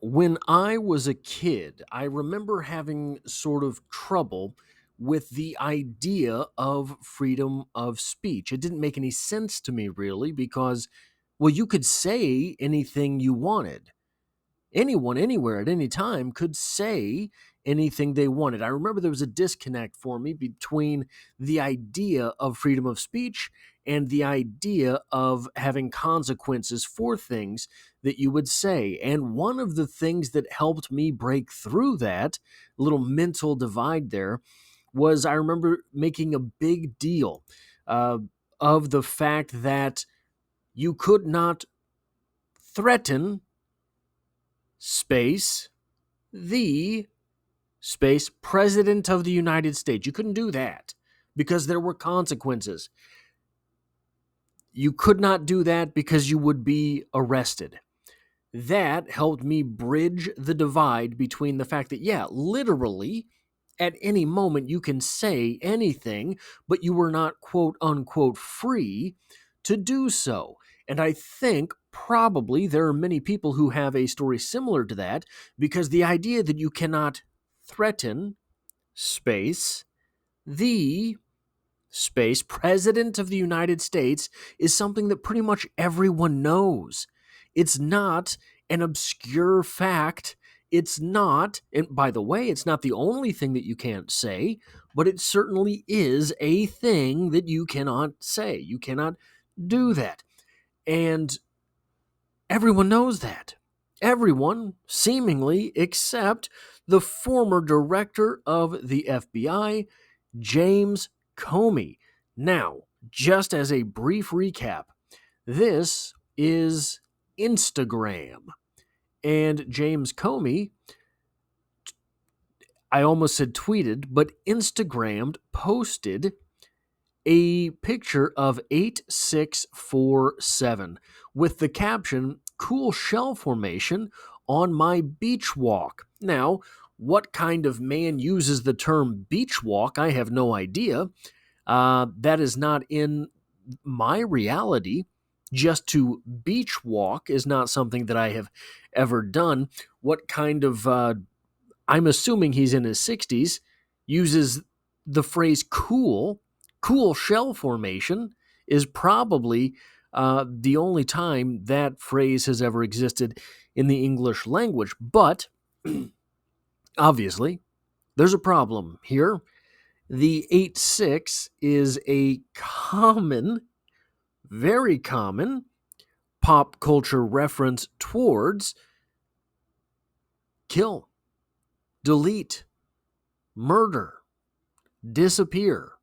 When I was a kid, I remember having sort of trouble with the idea of freedom of speech. It didn't make any sense to me, really, because, well, you could say anything you wanted. Anyone, anywhere, at any time could say anything they wanted. I remember there was a disconnect for me between the idea of freedom of speech and the idea of having consequences for things that you would say. And one of the things that helped me break through that little mental divide there was I remember making a big deal uh, of the fact that you could not threaten space the space president of the United States. You couldn't do that because there were consequences. You could not do that because you would be arrested. That helped me bridge the divide between the fact that, yeah, literally at any moment you can say anything, but you were not quote unquote free to do so. And I think probably there are many people who have a story similar to that because the idea that you cannot threaten space the space president of the United States is something that pretty much everyone knows. It's not an obscure fact. It's not, and by the way, it's not the only thing that you can't say, but it certainly is a thing that you cannot say. You cannot do that. And everyone knows that. Everyone, seemingly, except the former director of the FBI, James Comey. Now, just as a brief recap, this is Instagram. And James Comey, I almost said tweeted, but Instagrammed, posted a picture of 8647 with the caption, "Cool shell formation on my beach walk." Now, what kind of man uses the term beach walk? I have no idea. That is not in my reality. Just to beach walk is not something that I have ever done. What kind of, I'm assuming he's in his 60s, uses the phrase cool shell formation is probably the only time that phrase has ever existed in the English language. But obviously, there's a problem here. The 8-6 is a common, very common pop culture reference towards kill, delete, murder, disappear.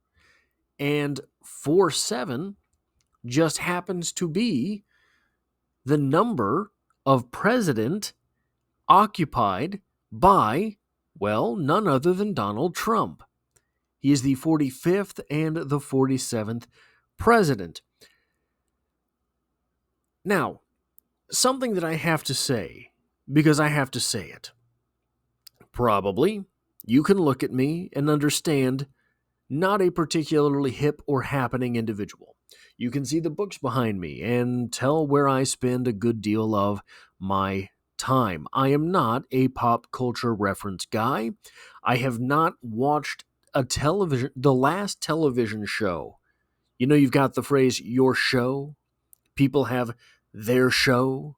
And 4-7 just happens to be the number of president occupied by, well, none other than Donald Trump. He is the 45th and the 47th president. Now, something that I have to say, because I have to say it. Probably, you can look at me and understand not a particularly hip or happening individual. You can see the books behind me and tell where I spend a good deal of my time. I am not a pop culture reference guy. I have not watched the last television show. You know, you've got the phrase your show. People have their show.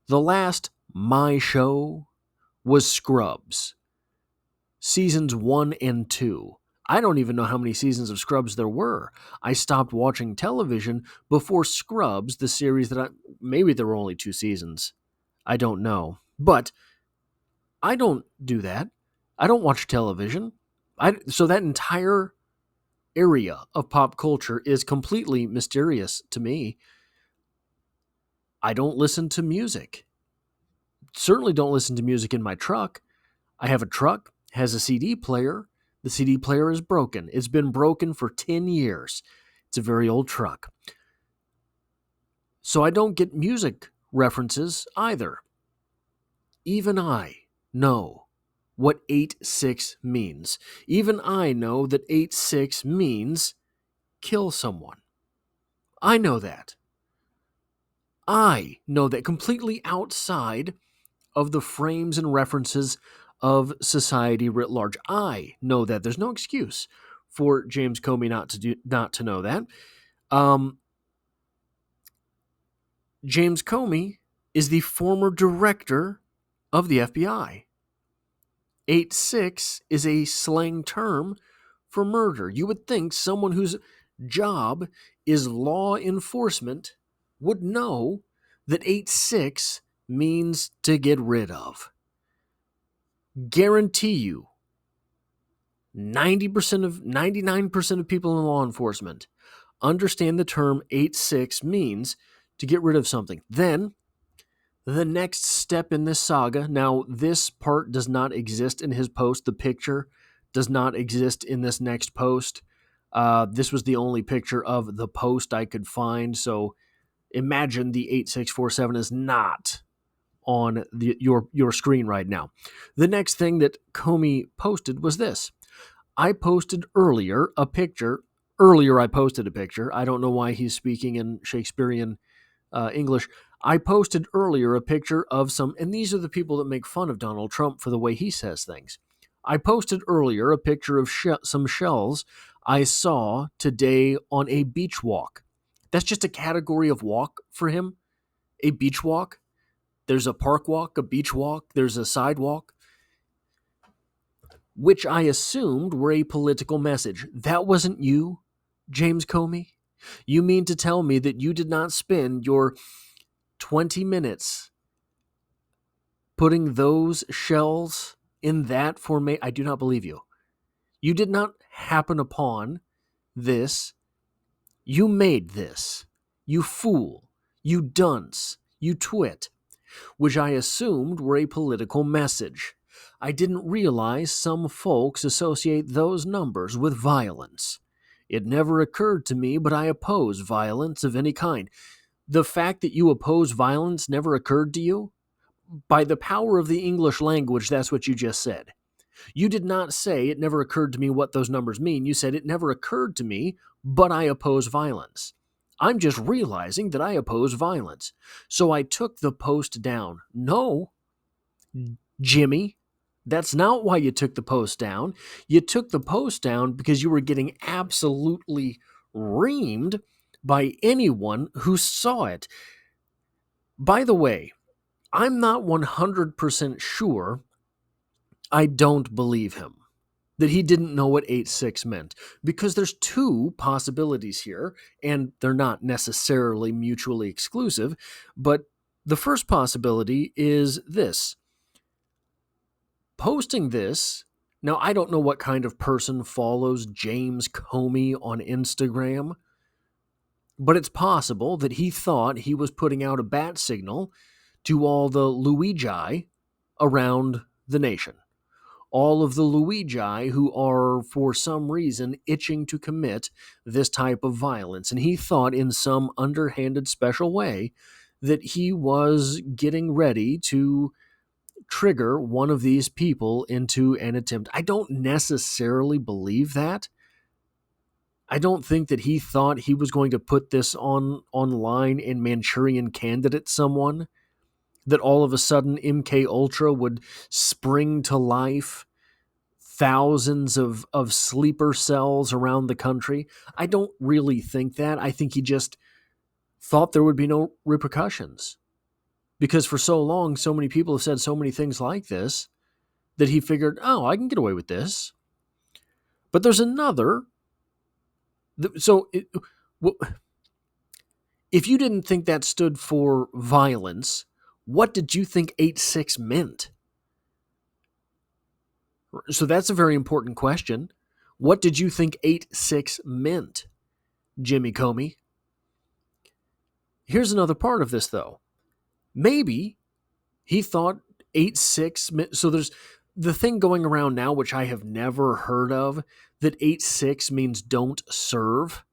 The last my show was Scrubs. Seasons 1 and 2. I don't even know how many seasons of Scrubs there were. I stopped watching television before Scrubs, the series maybe there were only 2 seasons. I don't know. But I don't do that. I don't watch television. So that entire area of pop culture is completely mysterious to me. I don't listen to music. Certainly don't listen to music in my truck. I have a truck, has a CD player. The CD player is broken. It's been broken for 10 years. It's a very old truck. So I don't get music references either. Even I know what 8-6 means. Even I know that 8-6 means kill someone. I know that. I know that completely outside of the frames and references of society writ large. I know that. There's no excuse for James Comey not to know that. James Comey is the former director of the FBI. 8-6 is a slang term for murder. You would think someone whose job is law enforcement would know that 8-6 means to get rid of. Guarantee you, 99% of people in law enforcement understand the term 8-6 means to get rid of something. Then, the next step in this saga, now this part does not exist in his post. The picture does not exist in this next post. This was the only picture of the post I could find, so imagine the 8647 is not on your screen right now. The next thing that Comey posted was this. I posted a picture. I posted a picture. I don't know why he's speaking in Shakespearean English. I posted earlier a picture of some, and these are the people that make fun of Donald Trump for the way he says things. I posted earlier a picture of some shells I saw today on a beach walk. That's just a category of walk for him, a beach walk. There's a park walk, a beach walk, there's a sidewalk, which I assumed were a political message. That wasn't you, James Comey? You mean to tell me that you did not spend your 20 minutes putting those shells in that formation? I do not believe you. You did not happen upon this. You made this. You fool. You dunce. You twit. Which I assumed were a political message. I didn't realize some folks associate those numbers with violence. It never occurred to me, but I oppose violence of any kind. The fact that you oppose violence never occurred to you? By the power of the English language, that's what you just said. You did not say it never occurred to me what those numbers mean. You said it never occurred to me, but I oppose violence. I'm just realizing that I oppose violence. So I took the post down. No, Jimmy, that's not why you took the post down. You took the post down because you were getting absolutely reamed by anyone who saw it. By the way, I'm not 100% sure I don't believe him that he didn't know what 8-6 meant, because there's two possibilities here, and they're not necessarily mutually exclusive, but the first possibility is this. Posting this, now I don't know what kind of person follows James Comey on Instagram, but it's possible that he thought he was putting out a bat signal to all the Luigi around the nation. All of the Luigi who are, for some reason, itching to commit this type of violence. And he thought in some underhanded special way that he was getting ready to trigger one of these people into an attempt. I don't necessarily believe that. I don't think that he thought he was going to put this online and Manchurian Candidate someone, that all of a sudden MK Ultra would spring to life thousands of sleeper cells around the country. I don't really think that. I think he just thought there would be no repercussions. Because for so long, so many people have said so many things like this that he figured, oh, I can get away with this. But there's another. So if you didn't think that stood for violence, what did you think 8-6 meant? So that's a very important question. What did you think 8-6 meant, Jimmy Comey? Here's another part of this, though. Maybe he thought 8-6 meant... So there's the thing going around now, which I have never heard of, that 8-6 means don't serve.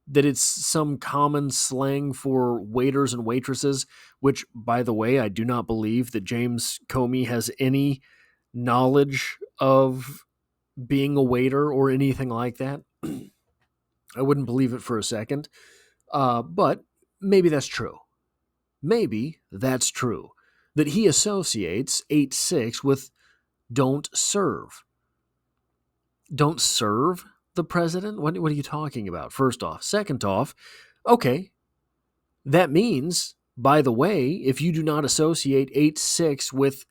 That it's some common slang for waiters and waitresses, which, by the way, I do not believe that James Comey has any knowledge of being a waiter or anything like that. I wouldn't believe it for a second. But maybe that's true. Maybe that's true. that he associates 8-6 with don't serve. Don't serve the president? What are you talking about? First off. Second off, okay, that means, by the way, if you do not associate 8-6 with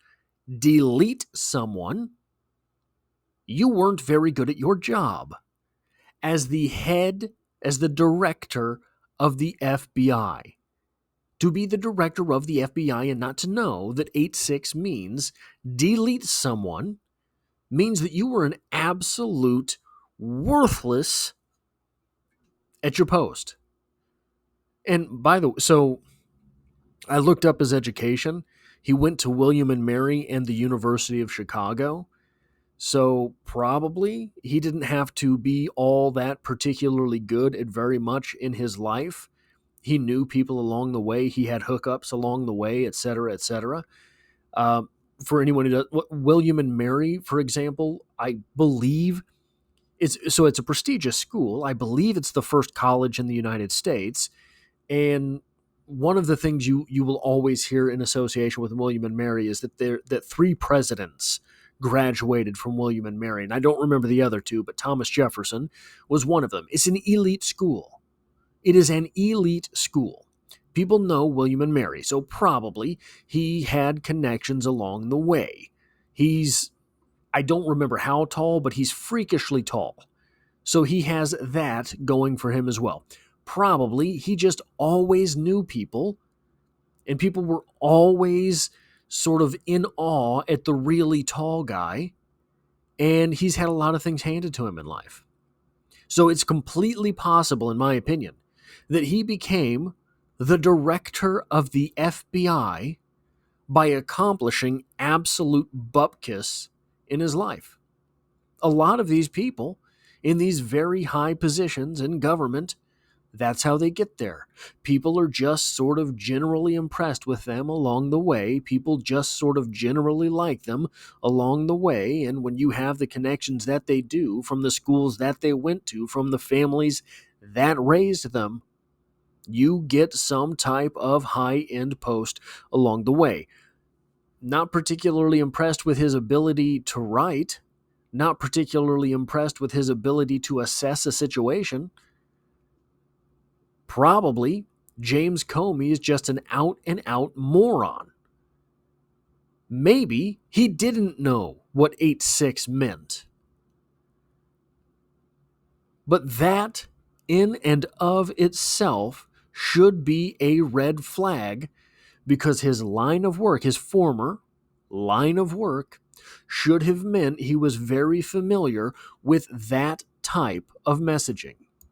delete someone, you weren't very good at your job as the head, as the director of the FBI. To be the director of the FBI and not to know that 8-6 means delete someone means that you were an absolute worthless at your post. And by the way, so I looked up his education. He went to William and Mary and the University of Chicago. So probably he didn't have to be all that particularly good at very much in his life. He knew people along the way. He had hookups along the way, et cetera, et cetera. For anyone who does, William and Mary, for example, I believe it's a prestigious school. I believe it's the first college in the United States. And one of the things you will always hear in association with William and Mary is that 3 presidents graduated from William and Mary. And I don't remember the other 2, but Thomas Jefferson was one of them. It's an elite school. It is an elite school. People know William and Mary, so probably he had connections along the way. I don't remember how tall, but he's freakishly tall. So he has that going for him as well. Probably he just always knew people, and people were always sort of in awe at the really tall guy, and he's had a lot of things handed to him in life. So it's completely possible, in my opinion, that he became the director of the FBI by accomplishing absolute bupkis in his life. A lot of these people in these very high positions in government, that's how they get there. People are just sort of generally impressed with them along the way. People just sort of generally like them along the way. And when you have the connections that they do from the schools that they went to, from the families that raised them, you get some type of high-end post along the way. Not particularly impressed with his ability to write, not particularly impressed with his ability to assess a situation. Probably James Comey is just an out-and-out moron. Maybe he didn't know what 8-6 meant. But that, in and of itself, should be a red flag, because his line of work, his former line of work, should have meant he was very familiar with that type of messaging.